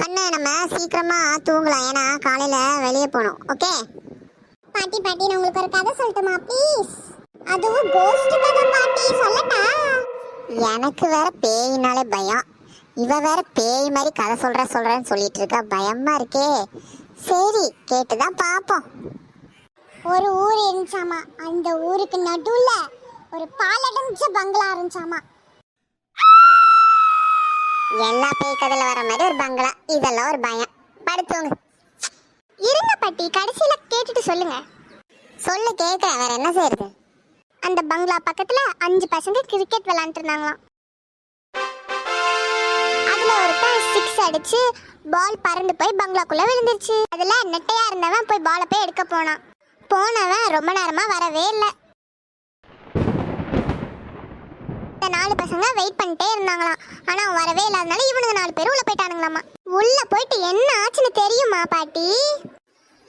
கண்ணு நம்ம சீக்கிரமா தூங்கலாம், ஏன்னா காலையில வெளியே போகணும். ஓகே பாட்டி பாட்டி நான் உங்களுக்கு ஒரு கதை சொல்லட்டுமா ப்ளீஸ்? அதுவும் கோஸ்ட் கதை பாட்டி, சொல்லட்டா? எனக்கு வேற பேயினாலே பயம். இவ வேற பேய் மாதிரி கதை சொல்றேன்னு சொல்லிட்டு இருக்கா, பயமா இருக்கே. சரி கேட்டுதான் பாப்போம். ஒரு ஊர் இருந்துச்சாமா. அந்த ஊருக்கு நடுவுல ஒரு பாலடைஞ்ச பங்களா இருந்துச்சாமா. எல்லா பேய் கதையில வர மாதிரி ஒரு பங்களா, இதெல்லாம் ஒரு பயம். படுத்தவங்க இருங்க பாட்டி, கடைசியில கேட்டுட்டு சொல்லுங்க. சொல்லு கேட்கிறேன், வேற என்ன செய்யறது? அந்த பங்களா பக்கத்துல 5 பசங்க கிரிக்கெட் விளையாண்டு இருந்தாங்களாம். அதுல ஒருத்தன் 6 அடிச்சு பால் பறந்து போய் பங்களாக்குள்ள விழுந்துருச்சு. அதுல நெட்டையா இருந்தவன் போய் பாலை போய் எடுக்க போனவன் ரொம்ப நேரமா வரவே இல்லை. இந்த 4 பசங்க வெயிட் பண்ணிட்டே இருந்தாங்களாம். ஆனா அவன் வரவே இல்லாதனால இவனுங்க 4 பேரும் உள்ள போயிட்டானுங்களாமா. உள்ள போயிட்டு என்ன ஆச்சுன்னு தெரியுமா பாட்டி?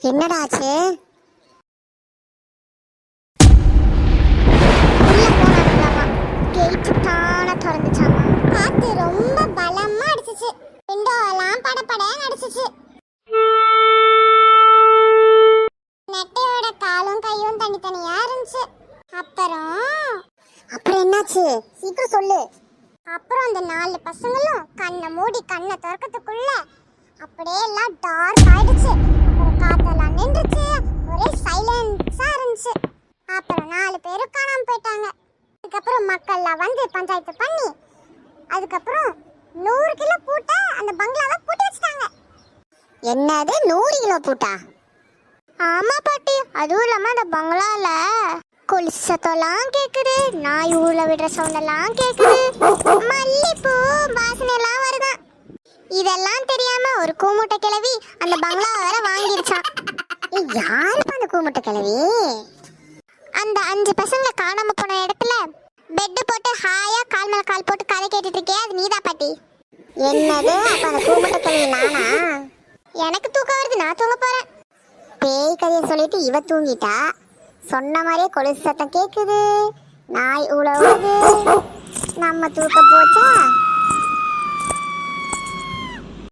என்னடா ஆச்சு? உள்ள போனானுங்களாமா. கேட் தானா திறந்துச்சாமா. காத்து ரொம்ப பலமா அடிச்சுச்சு. விண்டோ எல்லாம் படபடன்னு அடிச்சுச்சு. நெட்டையோட காலும் கையும் தனித்தனியா இருந்துச்சு. அப்புறம் என்னாச்சு? சீக்கிரம் சொல்லு. அப்புறம் அந்த 4 பசங்களும் கண்ணை மூடி கண்ணை திறக்கிறதுக்குள்ள அப்படியே எல்லாம் டார்க் ஆயிடுச்சு. அப்புறம் காத்தெல்லாம் நின்றுச்சு. ஒரே சைலன்ஸா இருந்துச்சு. அப்புறம் 4 பேரும் காணாம போயிட்டாங்க. அதுக்கப்புறம் மக்கள்லாம் வந்து பஞ்சாயத்து பண்ணி அதுக்கப்புறம் 100 கிலோ பூட்டை அந்த பங்களாவை பூட்டி வச்சுட்டாங்க. என்னது 100 கிலோ பூட்டா? ஆமா பாட்டி. அதுவும் இல்லாம அந்த பங்களால கொலுசு சத்தம்லாம் கேக்குது, நாய் ஊர்ல விடுற சவுண்ட் எல்லாம் கேக்குது, மல்லிப்பூ வாசனை எல்லாம் வருதான். இதெல்லாம் தெரியாம ஒரு கூமுட்டை கிழவி அந்த பங்களாவை வேற வாங்கிருச்சான். யாருப்பா அந்த கூமுட்டை கிழவி? அந்த 5 பசங்க காணாம போன இடத்துல பெட் போட்டு ஹாயா கால் மேல கால் போட்டு கதை கேட்டுட்டு இருக்கே, அது நீதான் பாட்டி. என்னது? அப்ப அந்த கூமுட்டை கிழவி நானா? எனக்கு தூக்கம் வருது, நான் தூங்க போறேன். பேய் கதையை சொல்லிட்டு இவ தூங்கிட்டா. சொன்ன மாதிரியே கொலுசு சத்தம் கேக்குது, நாய் உழவுது, நம்ம தூக்க போச்சா?